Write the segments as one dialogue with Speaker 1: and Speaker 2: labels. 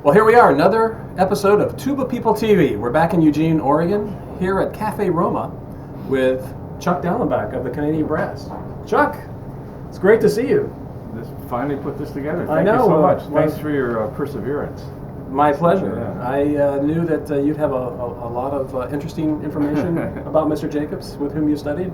Speaker 1: Well, here we are, another episode of Tuba People TV. We're back in Eugene, Oregon, here at Cafe Roma with Chuck Daellenbach of the Canadian Brass. Chuck, it's great to see you.
Speaker 2: Just finally put this together.
Speaker 1: I
Speaker 2: Thank
Speaker 1: know,
Speaker 2: you so much.
Speaker 1: well,
Speaker 2: Thanks for your perseverance.
Speaker 1: My pleasure.
Speaker 2: Yeah.
Speaker 1: I knew that you'd have a lot of interesting information about Mr. Jacobs, with whom you studied.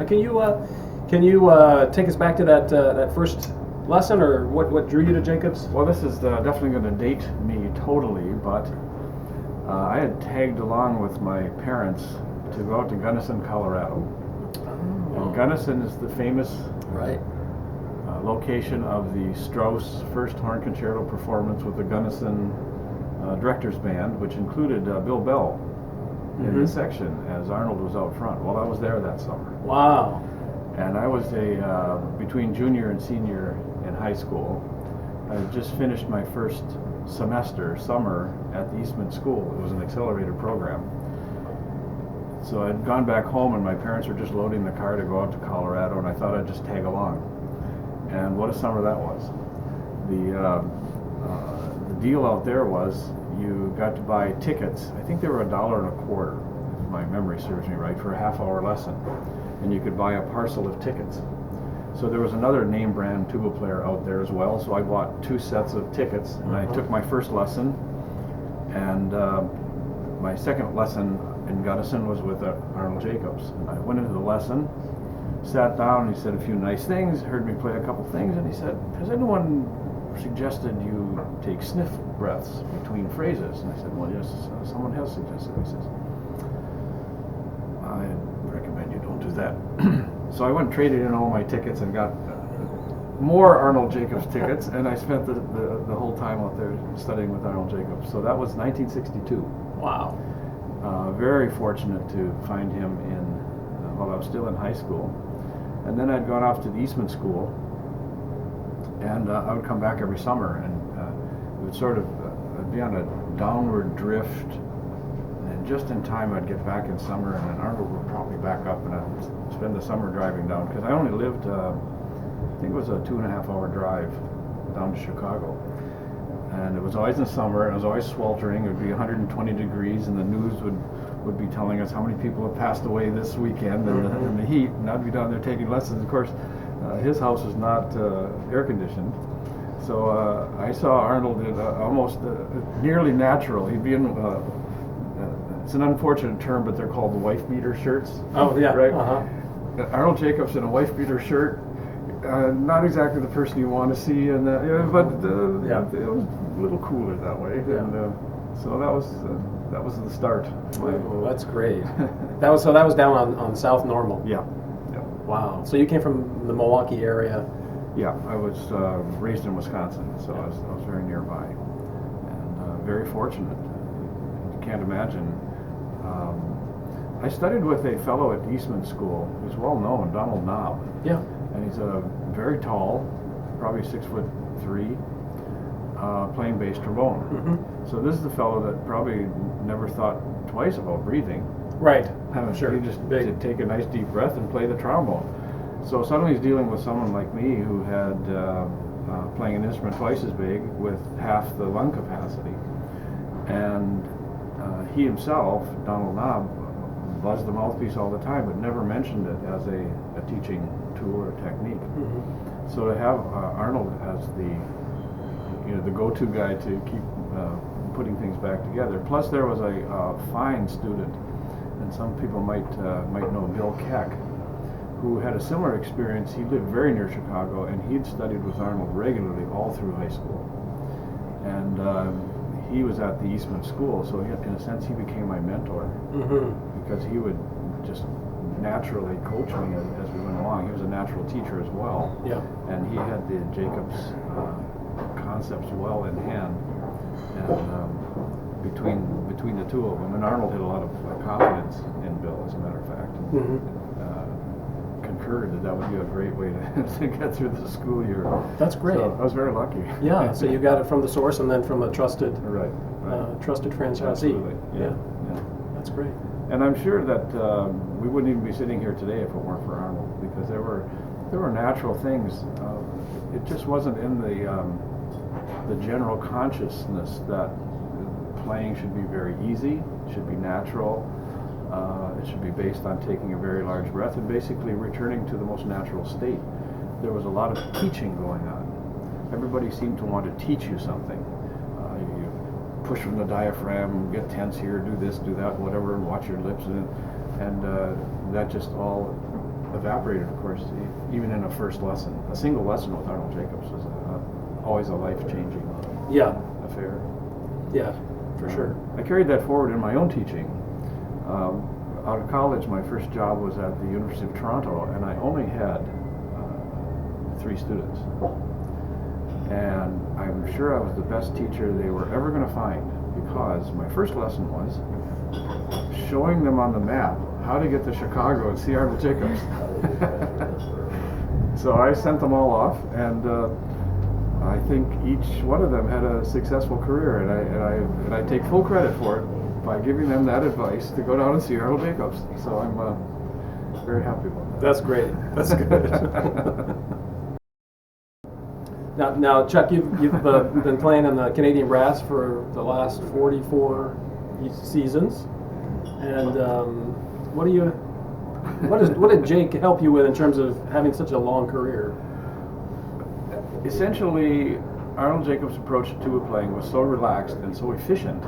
Speaker 1: Can you take us back to that first lesson, or what drew you to Jacobs?
Speaker 2: Well, this is definitely going to date me totally, but I had tagged along with my parents to go out to Gunnison, Colorado. And Gunnison is the famous location of the Strauss First Horn Concerto performance with the Gunnison Directors Band, which included Bill Bell in the section as Arnold was out front. Well, I was there that summer.
Speaker 1: Wow.
Speaker 2: And I was between junior and senior in high school. I had just finished my first summer at the Eastman school. It was an accelerated program. So I'd gone back home and my parents were just loading the car to go out to Colorado, and I thought I'd just tag along. And what a summer that was. The deal out there was you got to buy tickets. I think they were $1.25, if my memory serves me right, for a half-hour lesson. And you could buy a parcel of tickets. So there was another name brand tuba player out there as well, so I bought 2 sets of tickets, and I took my first lesson, and my second lesson in Gunnison was with Arnold Jacobs. And I went into the lesson, sat down, and he said a few nice things, heard me play a couple things, and he said, "Has anyone suggested you take sniff breaths between phrases?" And I said, "Well, yes, someone has suggested." He says, "I recommend you don't do that." So I went and traded in all my tickets and got more Arnold Jacobs tickets, and I spent the whole time out there studying with Arnold Jacobs. So that was 1962.
Speaker 1: Wow.
Speaker 2: Very fortunate to find him while I was still in high school. And then I'd gone off to the Eastman school, and I would come back every summer, and it would sort of I'd be on a downward drift. And just in time, I'd get back in summer, and then Arnold would prop me back up, and I'd spend the summer driving down, because I only lived, I think it was a 2.5-hour drive down to Chicago. And it was always in summer, and it was always sweltering. It would be 120 degrees, and the news would be telling us how many people have passed away this weekend in the heat, and I'd be down there taking lessons. Of course, his house was not air conditioned. So I saw Arnold in almost nearly natural. He'd be in, it's an unfortunate term, but they're called the wife beater shirts.
Speaker 1: Oh, yeah.
Speaker 2: Right? Arnold Jacobs in a wife beater shirt. Not exactly the person you want to see, and but it was a little cooler that way.
Speaker 1: Yeah.
Speaker 2: And so that was the start.
Speaker 1: Well, that's great. That was down on South Normal.
Speaker 2: Yeah.
Speaker 1: Wow. So you came from the Milwaukee area.
Speaker 2: Yeah, I was raised in Wisconsin, so I was very nearby, and very fortunate. You can't imagine. I studied with a fellow at Eastman School who's well known, Donald Knaub.
Speaker 1: Yeah.
Speaker 2: And he's very tall, probably 6'3", playing bass trombone. So this is the fellow that probably never thought twice about breathing.
Speaker 1: Right. Sure.
Speaker 2: He just did take a nice deep breath and play the trombone. So suddenly he's dealing with someone like me who had playing an instrument twice as big with half the lung capacity. And he himself, Donald Knaub, buzzed the mouthpiece all the time, but never mentioned it as a teaching tool or technique. So to have Arnold as the go-to guy to keep putting things back together. Plus there was a fine student, and some people might know Bill Keck, who had a similar experience. He lived very near Chicago, and he'd studied with Arnold regularly all through high school. And he was at the Eastman school, so in a sense he became my mentor, because he would just naturally coach me as we went along. He was a natural teacher as well, and he had the Jacobs concepts well in hand. And between the two of them, and Arnold had a lot of confidence in Bill, as a matter of fact. Concurred that would be a great way to get through the school year.
Speaker 1: That's great.
Speaker 2: So I was very lucky.
Speaker 1: Yeah, so you got it from the source, and then from a trusted trusted franchisee.
Speaker 2: Absolutely. Yeah.
Speaker 1: That's great.
Speaker 2: And I'm sure that we wouldn't even be sitting here today if it weren't for Arnold, because there were natural things. It just wasn't in the the general consciousness that playing should be very easy, should be natural, it should be based on taking a very large breath and basically returning to the most natural state. There was a lot of teaching going on. Everybody seemed to want to teach you something. You push from the diaphragm, get tense here, do this, do that, whatever, and watch your lips, and that just all evaporated, of course, even in a first lesson. A single lesson with Arnold Jacobs was always a life-changing affair.
Speaker 1: Yeah, for sure.
Speaker 2: I carried that forward in my own teaching. Out of college, my first job was at the University of Toronto, and I only had 3 students. And I'm sure I was the best teacher they were ever going to find, because my first lesson was showing them on the map how to get to Chicago and see Arnold Jacobs. So I sent them all off, and I think each one of them had a successful career, and I take full credit for it by giving them that advice to go down and see Arnold Jacobs. So I'm very happy about that.
Speaker 1: That's great. That's good. Now, Chuck, you've been playing in the Canadian Brass for the last 44 seasons, and what did Jake help you with in terms of having such a long career?
Speaker 2: Essentially, Arnold Jacobs' approach to tuba playing was so relaxed and so efficient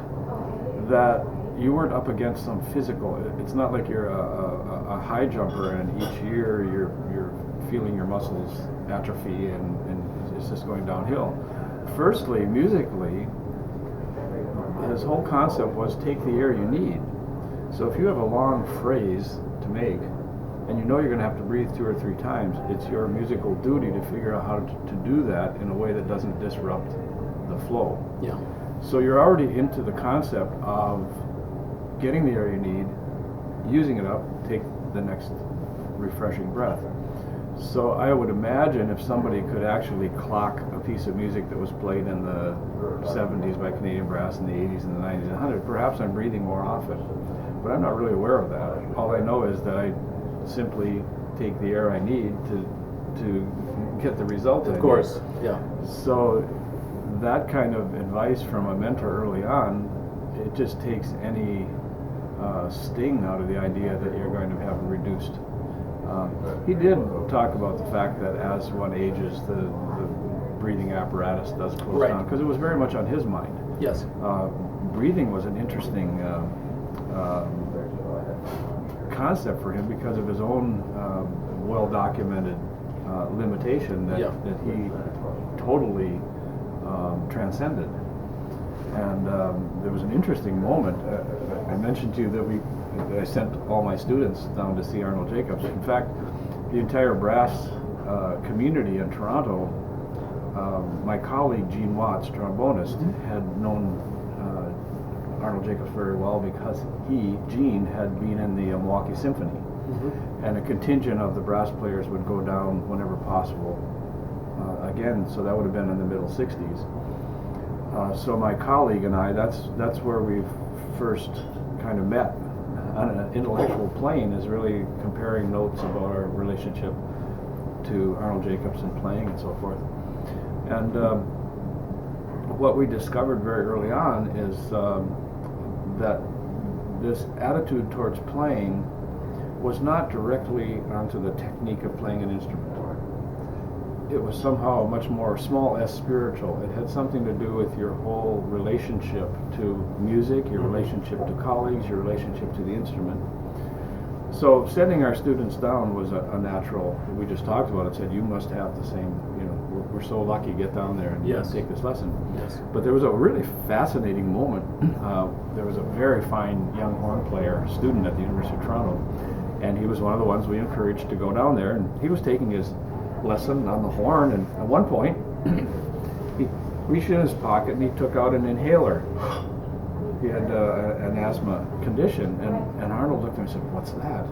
Speaker 2: that you weren't up against some physical. It's not like you're a high jumper and each year you're feeling your muscles atrophy and it's just going downhill. Firstly, musically, his whole concept was take the air you need. So if you have a long phrase to make and you know you're going to have to breathe 2 or 3 times, it's your musical duty to figure out how to do that in a way that doesn't disrupt the flow.
Speaker 1: Yeah.
Speaker 2: So you're already into the concept of getting the air you need, using it up, take the next refreshing breath. So I would imagine if somebody could actually clock a piece of music that was played in the 70s by Canadian Brass, in the 80s and the 90s and 100s, perhaps I'm breathing more often. But I'm not really aware of that. All I know is that I simply take the air I need to get the result I need.
Speaker 1: Of course, yeah.
Speaker 2: So that kind of advice from a mentor early on, it just takes any sting out of the idea that you're going to have reduced. He did talk about the fact that as one ages, the breathing apparatus does close down, because it was very much on his mind.
Speaker 1: Yes.
Speaker 2: Breathing was an interesting concept for him because of his own well-documented limitation that he totally transcended. And there was an interesting moment. I mentioned to you that I sent all my students down to see Arnold Jacobs. In fact, the entire brass community in Toronto, my colleague Gene Watts, trombonist, had known Arnold Jacobs very well because Gene, had been in the Milwaukee Symphony. And a contingent of the brass players would go down whenever possible. Again, so that would have been in the middle 60s. So my colleague and I, that's where we first kind of met on an intellectual plane, is really comparing notes about our relationship to Arnold Jacobs and playing and so forth. And what we discovered very early on is that this attitude towards playing was not directly onto the technique of playing an instrument. It was somehow much more small s spiritual. It had something to do with your whole relationship to music, your relationship to colleagues, your relationship to the instrument. So sending our students down was a natural. We just talked about it, said you must have the same, we're so lucky to get down there and take this lesson.
Speaker 1: Yes.
Speaker 2: But there was a really fascinating moment. There was a very fine young horn player, student at the University of Toronto, and he was one of the ones we encouraged to go down there, and he was taking his lesson on the horn, and at one point he reached in his pocket and he took out an inhaler. He had an asthma condition, and Arnold looked at him and said, "What's that?"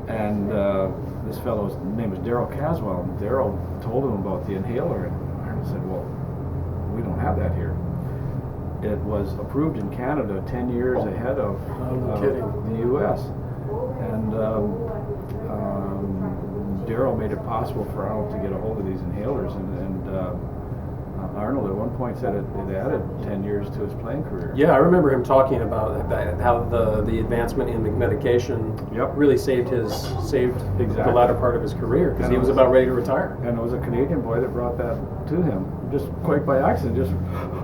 Speaker 2: And this fellow's name was Darrell Caswell, and Darrell told him about the inhaler, and Arnold said, "Well, we don't have that here." It was approved in Canada 10 years ahead of the U.S. And Darrell made it possible for Arnold to get a hold of these inhalers, and Arnold at one point said it added 10 years to his playing career.
Speaker 1: Yeah, I remember him talking about that, how the advancement in medication really saved the latter part of his career, because he was about ready to retire.
Speaker 2: And it was a Canadian boy that brought that to him, just quite by accident, just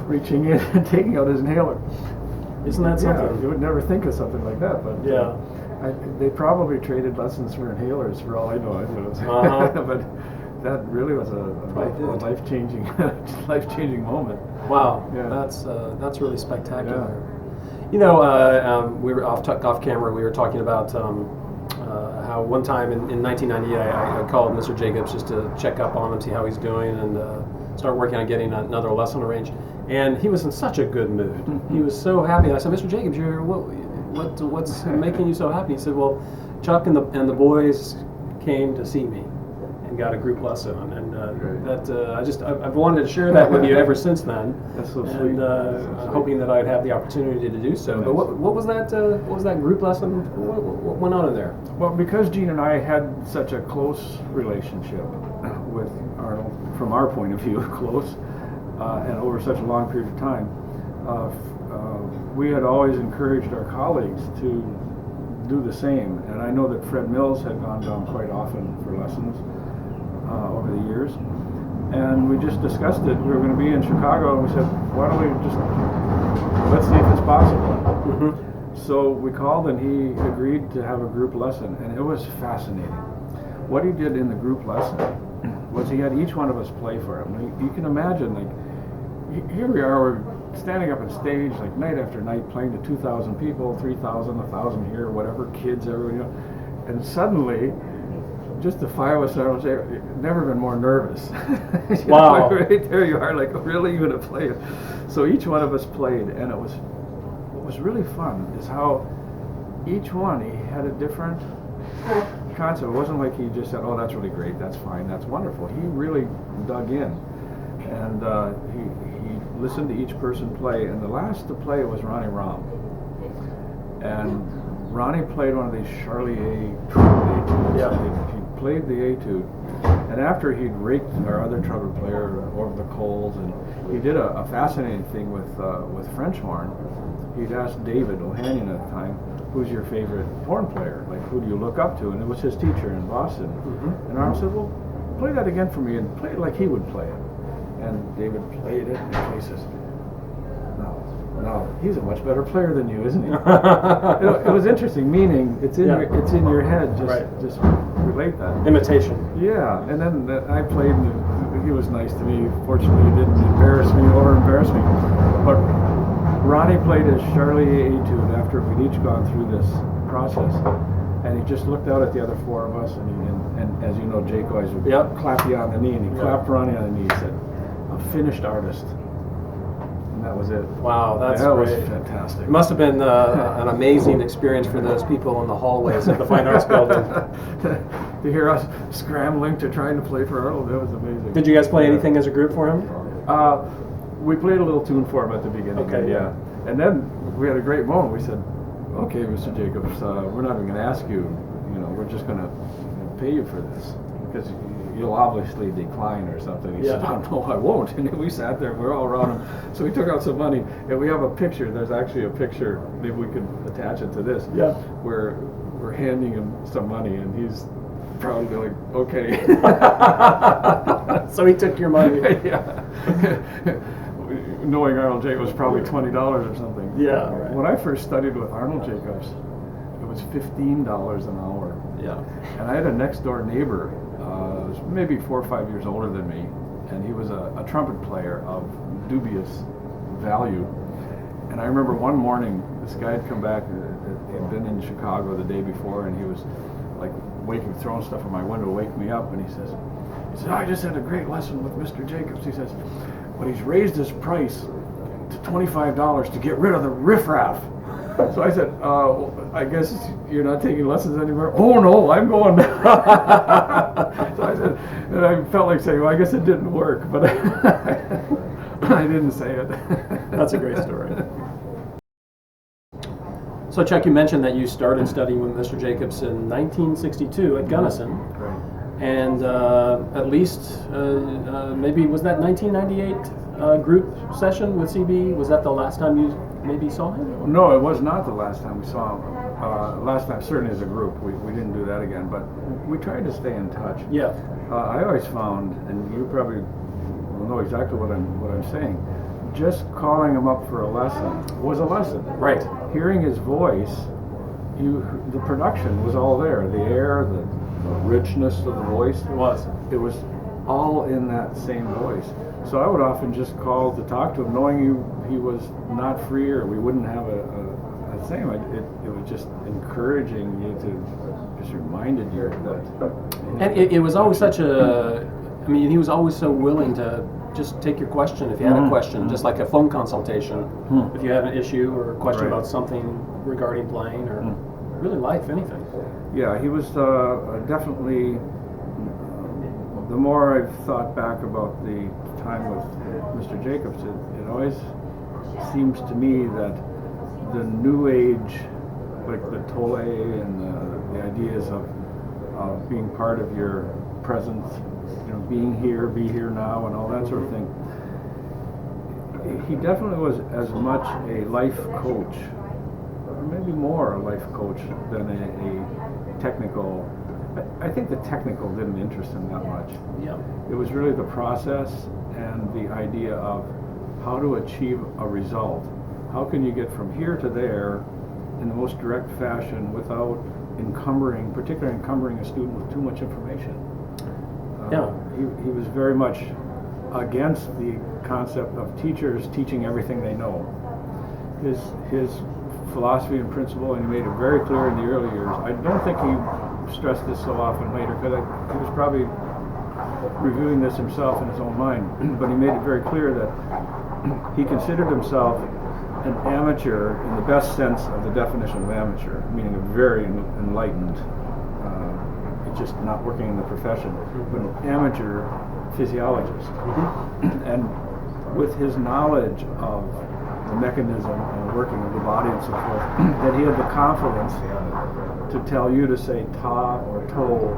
Speaker 2: reaching in and taking out his inhaler.
Speaker 1: Isn't that something?
Speaker 2: Yeah, you would never think of something like that, but
Speaker 1: yeah.
Speaker 2: They probably traded lessons for inhalers for all I know. But that really was a life-changing moment.
Speaker 1: Wow, yeah. That's really spectacular. Yeah. You know, we were off camera. We were talking about how one time in 1990 I called Mr. Jacobs just to check up on him, see how he's doing, and start working on getting another lesson arranged. And he was in such a good mood. He was so happy. And I said, Mr. Jacobs, what's making you so happy? He said, well, Chuck and the boys came to see me and got a group lesson, and I've wanted to share that with you ever since then.
Speaker 2: That's so sweet.
Speaker 1: And hoping that I'd have the opportunity to do so. But what was that? What was that group lesson? What went on in there?
Speaker 2: Well, because Gene and I had such a close relationship with Arnold, from our point of view, close, and over such a long period of time, we had always encouraged our colleagues to do the same. And I know that Fred Mills had gone down quite often for lessons over the years. And we just discussed it. We were going to be in Chicago, and we said, why don't we let's see if it's possible. Mm-hmm. So we called, and he agreed to have a group lesson, and it was fascinating. What he did in the group lesson was he had each one of us play for him. You can imagine, like, here we are, we're standing up on stage, like, night after night, playing to 2,000 people, 3,000, 1,000 here, whatever, kids, everyone, you know. And suddenly, just the five of us, I was never been more nervous.
Speaker 1: Wow.
Speaker 2: Know, right there you are, like, really going to play it. So each one of us played, and what was really fun is how each one, he had a different concept. It wasn't like he just said, oh, that's really great, that's fine, that's wonderful. He really dug in, and he listened to each person play, and the last to play was Ronnie Rahm. And Ronnie played one of these Charlie A. etudes. Yeah. He played the etude, and after he'd raked our other trumpet player over the coals, and he did a fascinating thing with French horn. He'd asked David Ohanian at the time, who's your favorite horn player? Like, who do you look up to? And it was his teacher in Boston. Mm-hmm. And Arnold said, well, play that again for me, and play it like he would play it. And David played it, and he says, no, he's a much better player than you, isn't he? It was interesting, meaning it's in your head, just relate that.
Speaker 1: Imitation.
Speaker 2: Yeah, and then I played, and he was nice to me. Fortunately, he didn't embarrass me or embarrass me. But Ronnie played his Charlie etude after we'd each gone through this process, and he just looked out at the other four of us, and as you know, Jake always would clap you on the knee, and he clapped Ronnie on the knee. He said, "A finished artist." And that was it.
Speaker 1: Wow, that
Speaker 2: was fantastic.
Speaker 1: It must have been an amazing experience for those people in the hallways of the Fine Arts Building.
Speaker 2: To hear us scrambling to trying to play for Arnold, that was amazing.
Speaker 1: Did you guys play anything as a group for him?
Speaker 2: We played a little tune for him at the beginning.
Speaker 1: Okay, yeah.
Speaker 2: And then we had a great moment. We said, okay, Mr. Jacobs, we're not even going to ask you, we're just going to pay you for this, because you'll obviously decline or something. He said, oh, no, I won't. And we sat there, we're all around him. So we took out some money, and we have a picture. There's actually a picture, maybe we could attach it to this, where we're handing him some money, and he's probably like, okay.
Speaker 1: So he took your money.
Speaker 2: Yeah. Knowing Arnold Jacobs was probably $20 or something.
Speaker 1: Yeah. Right.
Speaker 2: When I first studied with Arnold Jacobs, it was $15 an hour.
Speaker 1: Yeah.
Speaker 2: And I had a next door neighbor, was maybe 4 or 5 years older than me, and he was a trumpet player of dubious value. And I remember one morning, this guy had come back, he'd been in Chicago the day before, and he was like throwing stuff in my window to wake me up, and he says, I just had a great lesson with Mr. Jacobs. He says, but he's raised his price to $25 to get rid of the riffraff. So I said, I guess you're not taking lessons anymore? Oh no, I'm going. So I said, and I felt like saying, well, I guess it didn't work, but I didn't say it.
Speaker 1: That's a great story. So Chuck, you mentioned that you started studying with Mr. Jacobs in 1962 at Gunnison.
Speaker 2: Right.
Speaker 1: and at least maybe was that 1998 group session with CB? Was that the last time you maybe saw him?
Speaker 2: No, it was not the last time we saw him. Last time, certainly as a group, we didn't do that again, but we tried to stay in touch.
Speaker 1: Yeah.
Speaker 2: I always found, and you probably will know exactly what I'm saying, just calling him up for a lesson was a lesson.
Speaker 1: Right.
Speaker 2: Hearing his voice, the production was all there. The air, the richness of the voice. It was all in that same voice. So I would often just call to talk to him, knowing he was not free or we wouldn't have a thing. It was just encouraging you to, just reminded you that.
Speaker 1: And it was always such a, I mean, he was always so willing to just take your question if you had a question, just like a phone consultation. If you have an issue or a question about something regarding playing or really life, anything.
Speaker 2: Yeah, he was definitely, the more I've thought back about the time with Mr. Jacobs, it always seems to me that the new age, like the Tolle and the ideas of being part of your present, being here, be here now, and all that sort of thing. He definitely was as much a life coach, or maybe more a life coach than a technical. I think the technical didn't interest him that much.
Speaker 1: Yeah.
Speaker 2: It was really the process and the idea of how to achieve a result. How can you get from here to there in the most direct fashion without particularly encumbering a student with too much information? He was very much against the concept of teachers teaching everything they know. His philosophy and principle, and he made it very clear in the early years. I don't think he stressed this so often later, because he was probably reviewing this himself in his own mind, but he made it very clear that he considered himself an amateur in the best sense of the definition of amateur, meaning a very enlightened, just not working in the profession, but an amateur physiologist. And with his knowledge of the mechanism and the working of the body and so forth, that he had the confidence to tell you to say ta or toe,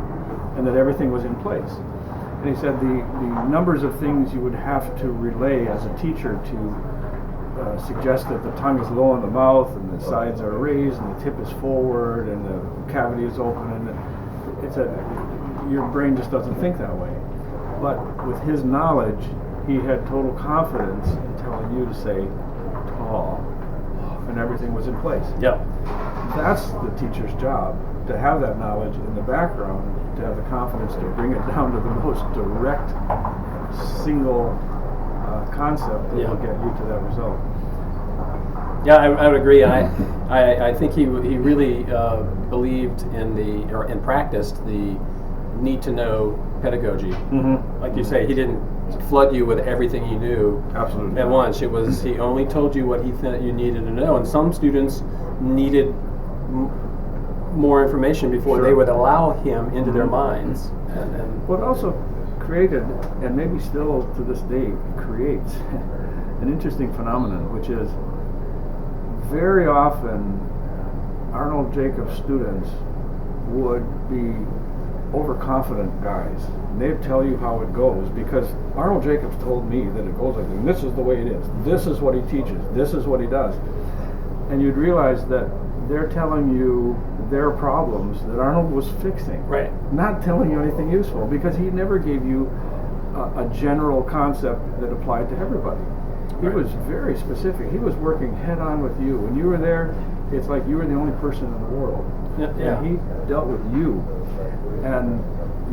Speaker 2: and that everything was in place. And he said the numbers of things you would have to relay as a teacher to suggest that the tongue is low in the mouth and the sides are raised and the tip is forward and the cavity is open, and your brain just doesn't think that way. But with his knowledge, he had total confidence in telling you to say tall, and everything was in place.
Speaker 1: Yeah.
Speaker 2: That's the teacher's job, to have that knowledge in the background, to have the confidence to bring it down to the most direct, single concept that will get you to that result.
Speaker 1: Yeah, I would agree. I think he really believed in practiced the need to know pedagogy. Like you say, he didn't flood you with everything he knew
Speaker 2: Absolutely
Speaker 1: at once. It was he only told you what he thought you needed to know, and some students needed more information before they would allow him into their minds. And
Speaker 2: what also created, and maybe still to this day creates, an interesting phenomenon, which is very often Arnold Jacobs students would be overconfident guys. And they'd tell you how it goes, because Arnold Jacobs told me that it goes like this. This is the way it is. This is what he teaches. This is what he does. And you'd realize that they're telling you their problems that Arnold was fixing.
Speaker 1: Right.
Speaker 2: Not telling you anything useful, because he never gave you a general concept that applied to everybody. He was very specific. He was working head on with you. When you were there, it's like you were the only person in the world.
Speaker 1: Yeah.
Speaker 2: And he dealt with you. And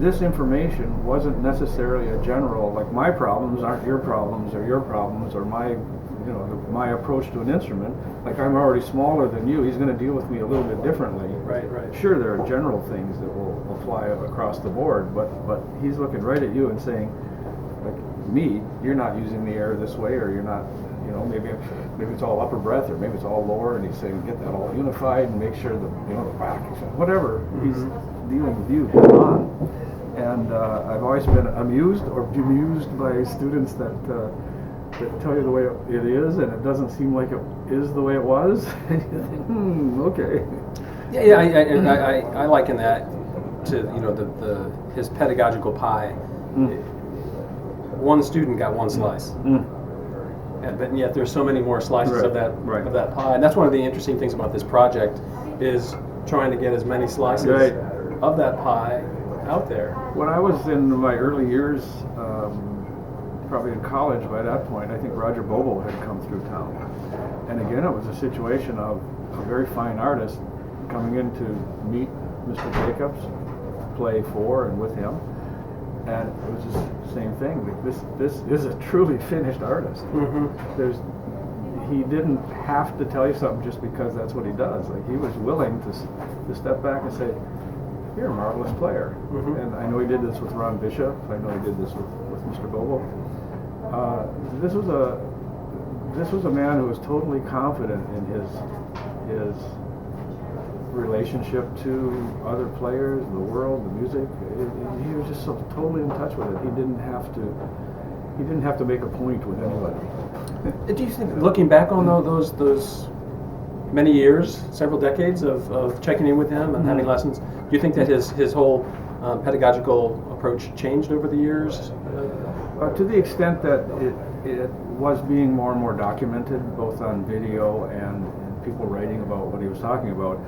Speaker 2: this information wasn't necessarily a general, like my problems aren't your problems, or my approach to an instrument. Like, I'm already smaller than you, he's going to deal with me a little bit differently.
Speaker 1: Right.
Speaker 2: Sure, there are general things that will apply across the board, but he's looking right at you and saying, like me, you're not using the air this way, or you're not, maybe it's all upper breath, or maybe it's all lower, and he's saying get that all unified and make sure the back, whatever. He's dealing with you head on. And I've always been amused or bemused by students that tell you the way it is, and it doesn't seem like it is the way it was. And you think, okay.
Speaker 1: Yeah, I liken that to his pedagogical pie. One student got one slice. But yet there's so many more slices of that pie, and that's one of the interesting things about this project is trying to get as many slices of that pie out there.
Speaker 2: When I was in my early years, probably in college by that point, I think Roger Bobo had come through town, and again it was a situation of a very fine artist coming in to meet Mr. Jacobs, play for and with him. And it was the same thing. This is a truly finished artist. He didn't have to tell you something just because that's what he does. Like, he was willing to step back and say, "You're a marvelous player." And I know he did this with Ron Bishop. I know he did this with Mr. Bobo. This was a man who was totally confident in his relationship to other players, the world, the music. He was just so totally in touch with it. He didn't have to make a point with anybody.
Speaker 1: Do you think, looking back on those many years, several decades of checking in with him and having lessons, do you think that his whole pedagogical approach changed over the years?
Speaker 2: To the extent that it was being more and more documented, both on video and people writing about what he was talking about,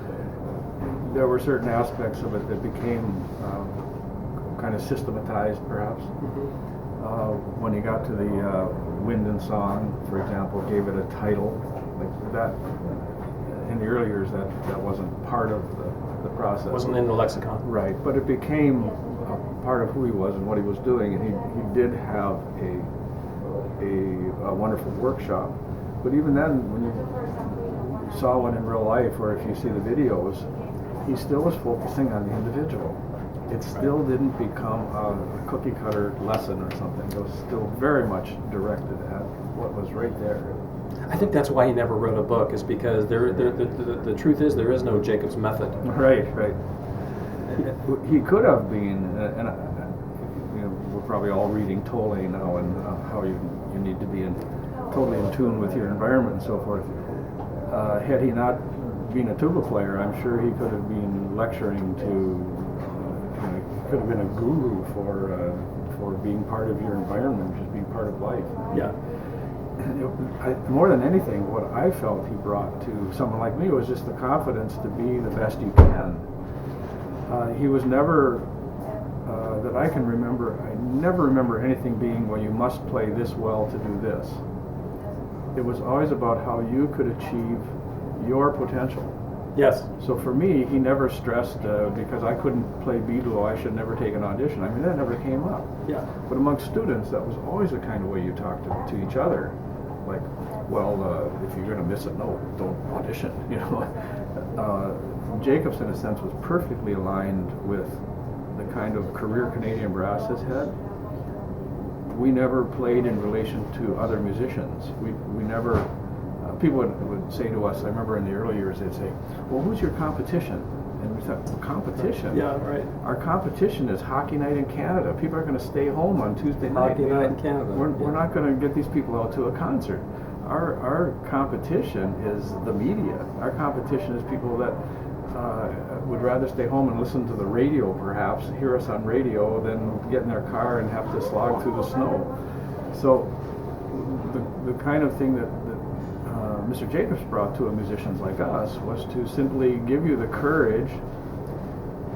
Speaker 2: there were certain aspects of it that became kind of systematized, perhaps. When he got to the Wind and Song, for example, gave it a title like that. In the early years, that wasn't part of the process.
Speaker 1: It wasn't in the lexicon.
Speaker 2: Right, but it became a part of who he was and what he was doing, and he did have a wonderful workshop. But even then, when you saw one in real life, or if you see the videos, he still was focusing on the individual. It still didn't become a cookie cutter lesson or something. It was still very much directed at what was right there.
Speaker 1: I think that's why he never wrote a book, is because the truth is there is no Jacobs method.
Speaker 2: Right. He could have been, and we're probably all reading Tolle now, and how you need to be totally in tune with your environment and so forth. Had he not been a tuba player, I'm sure he could have been lecturing could have been a guru for being part of your environment, just being part of life.
Speaker 1: Yeah.
Speaker 2: More than anything, what I felt he brought to someone like me was just the confidence to be the best you can. He was never, that I can remember, I never remember anything being, well, you must play this well to do this. It was always about how you could achieve your potential.
Speaker 1: Yes.
Speaker 2: So for me, he never stressed because I couldn't play Beadle, I should never take an audition. I mean, that never came up.
Speaker 1: Yeah.
Speaker 2: But amongst students, that was always the kind of way you talked to each other. Like, well, if you're going to miss a note, don't audition. Jacobs, in a sense, was perfectly aligned with the kind of career Canadian brass has had. We never played in relation to other musicians. We never. People would say to us, I remember in the early years, they'd say, well, who's your competition? And we thought, competition?
Speaker 1: Yeah, right.
Speaker 2: Our competition is Hockey Night in Canada. People are going to stay home on Tuesday night.
Speaker 1: Hockey Night in Canada.
Speaker 2: We're not going to get these people out to a concert. Our competition is the media. Our competition is people that would rather stay home and listen to the radio, perhaps, hear us on radio, than get in their car and have to slog through the snow. So the kind of thing that Mr. Jacobs brought to musicians like us was to simply give you the courage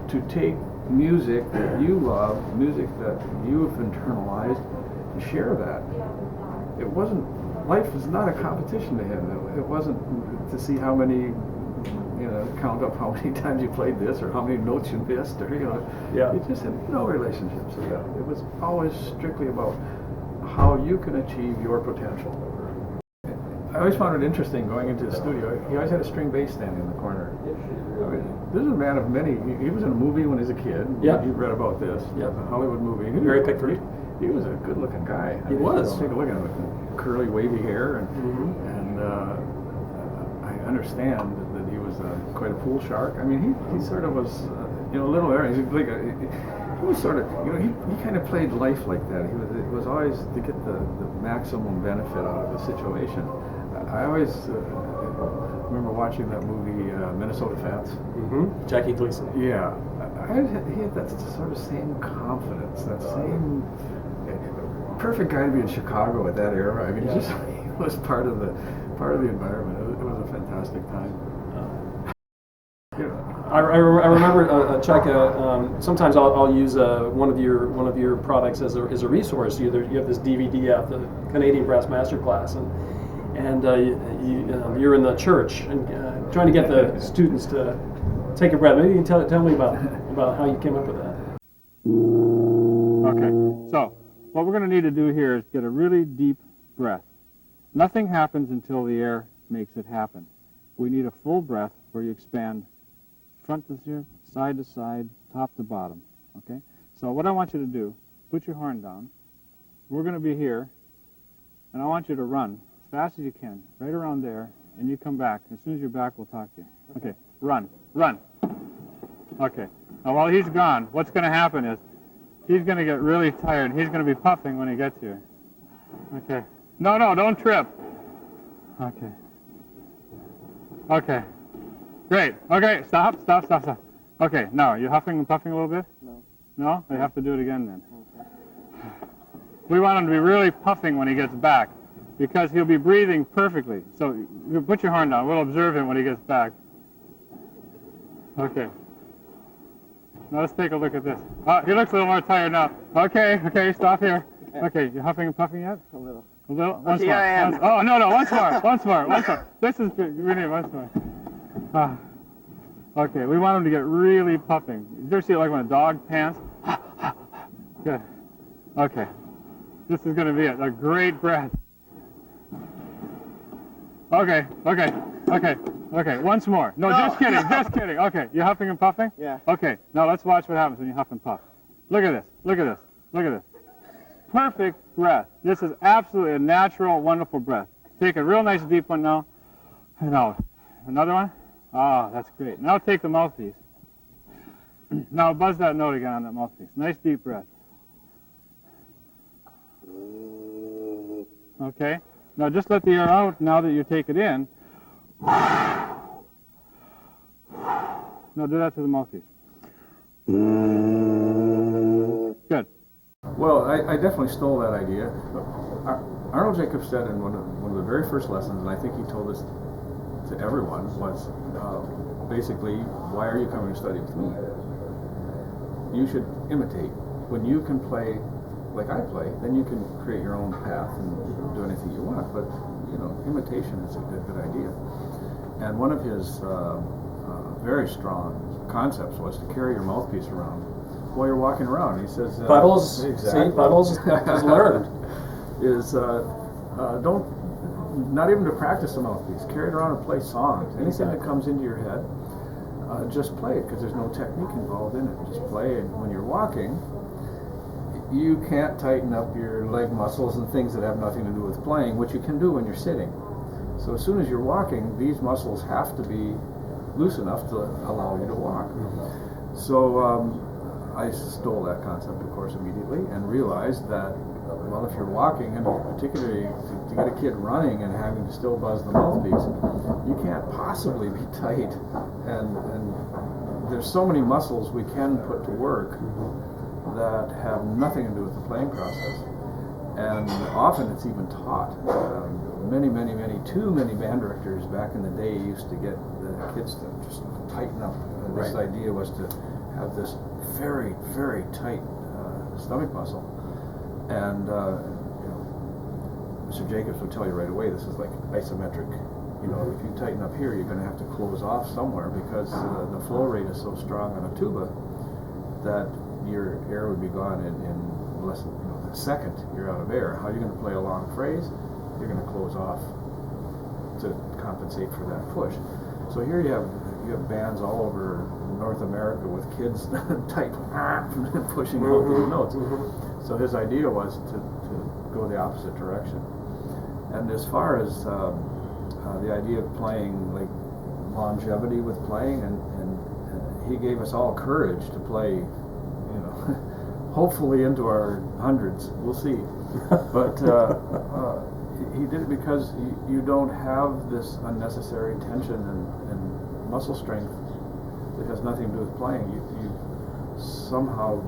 Speaker 2: to take music that you love, music that you've internalized, and share that. It wasn't, life was not a competition to him. It wasn't to see how many, count up how many times you played this or how many notes you missed, or,
Speaker 1: Yeah.
Speaker 2: It just had no relationships with that. It was always strictly about how you can achieve your potential. I always found it interesting going into the studio. He always had a string bass standing in the corner. I mean, this is a man of many. He was in a movie when he was a kid.
Speaker 1: Yeah.
Speaker 2: You read about this.
Speaker 1: Yeah.
Speaker 2: A Hollywood movie.
Speaker 1: Very Pickford.
Speaker 2: He was a good-looking guy.
Speaker 1: He was.
Speaker 2: Take a look at him with curly, wavy hair, and I understand that he was quite a pool shark. I mean, he sort of was, a little area. He was sort of, he kind of played life like that. It was always to get the maximum benefit out of the situation. I always remember watching that movie, Minnesota Fats.
Speaker 1: Jackie Gleason.
Speaker 2: Yeah, He had that sort of same confidence, that same perfect guy to be in Chicago at that era. I mean, he was part of the environment. It was a fantastic time.
Speaker 1: I remember, Chuck. Sometimes I'll use one of your products as a resource. You have this DVD out, the Canadian Brass Masterclass, and you're in the church and trying to get the students to take a breath. Maybe you can tell me about how you came up with that.
Speaker 2: Okay, so what we're going to need to do here is get a really deep breath. Nothing happens until the air makes it happen. We need a full breath where you expand front to here, side to side, top to bottom. Okay? So what I want you to do, put your horn down. We're going to be here, and I want you to run as fast as you can, right around there, and you come back. As soon as you're back, we'll talk to you. Okay, run. Okay. Now, while he's gone, what's going to happen is he's going to get really tired. He's going to be puffing when he gets here. Okay. No, don't trip. Okay. Okay. Great. Okay, stop. Okay, now, are you huffing and puffing a little bit? No. No? You have to do it again then. Okay. We want him to be really puffing when he gets back, because he'll be breathing perfectly. So you put your horn down. We'll observe him when he gets back. Okay. Now let's take a look at this. Oh, he looks a little more tired now. Okay, stop here. Okay, you huffing and puffing yet? A little. A little? Once more.
Speaker 3: I am.
Speaker 2: Oh, no, once more. This is good. We need once more. Okay, we want him to get really puffing. You ever see it like when a dog pants? Good. Okay. This is going to be a great breath. Okay. Once more. No, just kidding. Okay, you huffing and puffing?
Speaker 3: Yeah.
Speaker 2: Okay, now let's watch what happens when you huff and puff. Look at this. Perfect breath. This is absolutely a natural, wonderful breath. Take a real nice deep one now. And now, another one. Ah, that's great. Now take the mouthpiece. Now buzz that note again on that mouthpiece. Nice deep breath. Okay. Now just let the air out now that you take it in. Now do that to the mouthpiece. Good. Well, I definitely stole that idea. Arnold Jacobs said in one of the very first lessons, and I think he told this to everyone, was basically, why are you coming to study with me? You should imitate. When you can play like I play, then you can create your own path and do anything you want. But imitation is a good idea. And one of his very strong concepts was to carry your mouthpiece around while you're walking around. He says,
Speaker 1: Puddles.
Speaker 2: Exactly.
Speaker 1: See, Puddles is learned.
Speaker 2: Not even to practice the mouthpiece. Carry it around and play songs. Anything that comes into your head, just play it, because there's no technique involved in it. Just play it. When you're walking, you can't tighten up your leg muscles and things that have nothing to do with playing, which you can do when you're sitting. So as soon as you're walking, these muscles have to be loose enough to allow you to walk. So I stole that concept, of course, immediately, and realized that, well, if you're walking, and particularly to get a kid running and having to still buzz the mouthpiece, you can't possibly be tight. And there's so many muscles we can put to work that have nothing to do with the playing process. And often it's even taught. Too many band directors back in the day used to get the kids to just tighten up. This idea was to have this very, very tight stomach muscle. And Mr. Jacobs would tell you right away, this is like isometric. If you tighten up here, you're going to have to close off somewhere, because the flow rate is so strong on a tuba that your air would be gone in less than a second. You're out of air. How are you going to play a long phrase? You're going to close off to compensate for that push. So here you have bands all over North America with kids tight pushing out these notes. So his idea was to go the opposite direction. And as far as the idea of playing, like longevity with playing, and he gave us all courage to play, hopefully into our hundreds. We'll see. But he did it because you don't have this unnecessary tension and muscle strength that has nothing to do with playing. somehow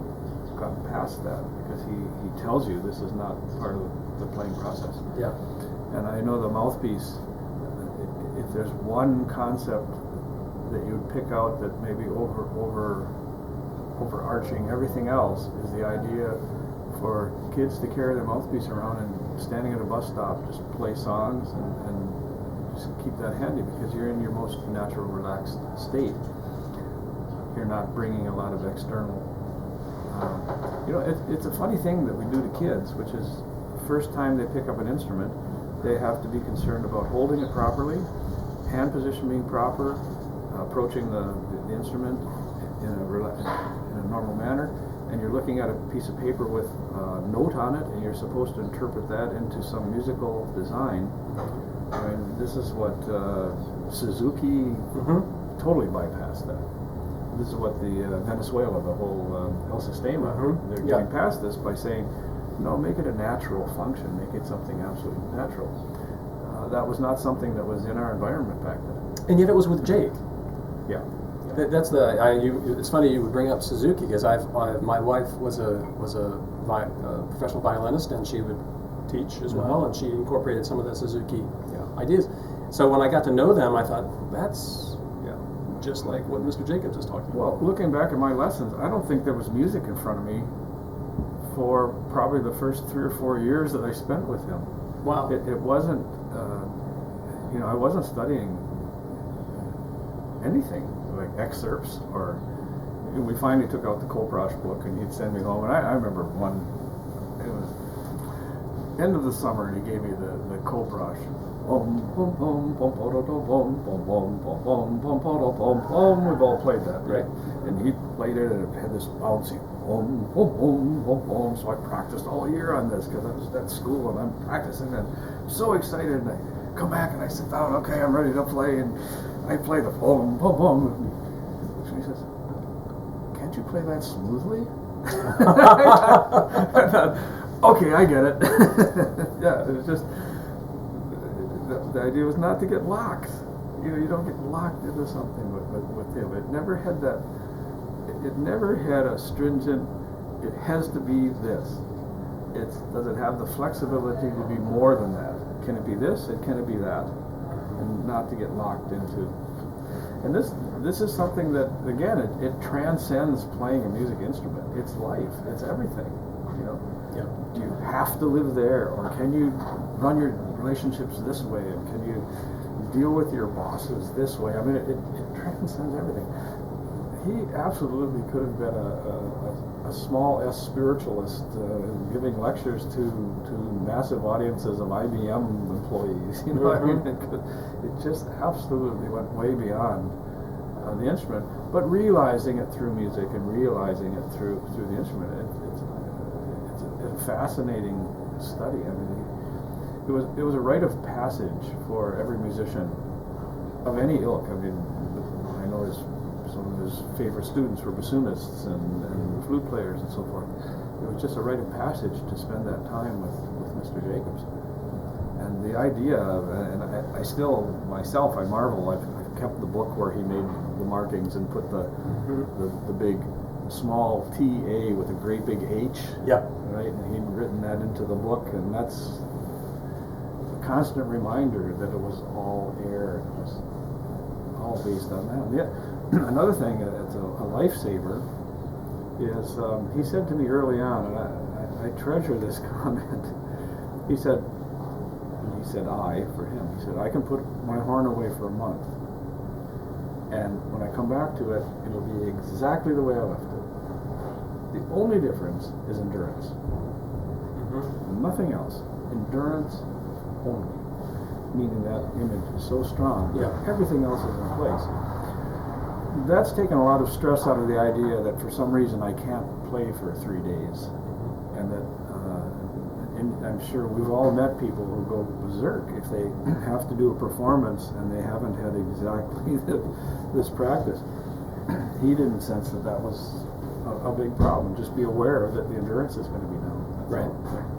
Speaker 2: gotten past that, because he tells you this is not part of the playing process.
Speaker 1: Yeah.
Speaker 2: And I know the mouthpiece, if there's one concept that you would pick out that maybe overarching everything else, is the idea for kids to carry their mouthpiece around and standing at a bus stop, just play songs and just keep that handy, because you're in your most natural, relaxed state. You're not bringing a lot of external. It's a funny thing that we do to kids, which is the first time they pick up an instrument, they have to be concerned about holding it properly, hand position being proper, approaching the instrument in a normal manner, and you're looking at a piece of paper with a note on it, and you're supposed to interpret that into some musical design. I mean, this is what Suzuki totally bypassed that. This is what the Venezuela, the whole El Sistema, they're getting past this by saying, no, make it a natural function, make it something absolutely natural. That was not something that was in our environment back then.
Speaker 1: And yet it was with Jake.
Speaker 2: Yeah.
Speaker 1: That's it's funny you would bring up Suzuki, because my wife was a professional violinist, and she would teach as well, and she incorporated some of the Suzuki ideas. So when I got to know them, I thought, that's just like what Mr. Jacobs is talking about.
Speaker 2: Well, looking back at my lessons, I don't think there was music in front of me for probably the first 3 or 4 years that I spent with him.
Speaker 1: Wow.
Speaker 2: It wasn't, I wasn't studying anything, like excerpts, or we finally took out the Koprosh book, and he'd send me home, and I remember one, it was end of the summer, and he gave me the Koprosh. We've all played that, right? And he played it, and it had this bouncing so I practiced all year on this, because I was at school and I'm practicing, and I'm so excited, and I come back and I sit down, okay, I'm ready to play, and I play the boom. So he says, can't you play that smoothly? I thought, okay, I get it. Yeah, it was just, the idea was not to get locked. You don't get locked into something with him. It never had that, it never had a stringent, it has to be this. Does it have the flexibility to be more than that? Can it be this, and can it be that? And not to get locked into. And this is something that, again, it transcends playing a music instrument. It's life, it's everything. Do you have to live there, or can you run your relationships this way, and can you deal with your bosses this way? I mean, it transcends everything. He absolutely could have been a small S spiritualist, giving lectures to massive audiences of IBM employees. I mean, it just absolutely went way beyond the instrument, but realizing it through music and realizing it through the instrument. It's a fascinating study. I mean, it was a rite of passage for every musician of any ilk. I mean, I know some of his favorite students were bassoonists and flute players and so forth. It was just a rite of passage to spend that time with Mr. Jacobs. And the idea of, and I still, myself, I marvel, I've kept the book where he made the markings and put the big small T-A with a great big H.
Speaker 1: Yeah.
Speaker 2: Right, and he'd written that into the book, and that's a constant reminder that it was all air, it was all based on that. Yeah. Another thing that's a lifesaver is, he said to me early on, and I treasure this comment. He said, I can put my horn away for a month, and when I come back to it, it'll be exactly the way I left it. The only difference is endurance. Nothing else. Endurance only. Meaning that image is so strong, everything else is in place. That's taken a lot of stress out of the idea that for some reason I can't play for 3 days. And that, and I'm sure we've all met people who go berserk if they have to do a performance and they haven't had exactly this practice. He didn't sense that was a big problem. Just be aware that the endurance is going to be down. That's all.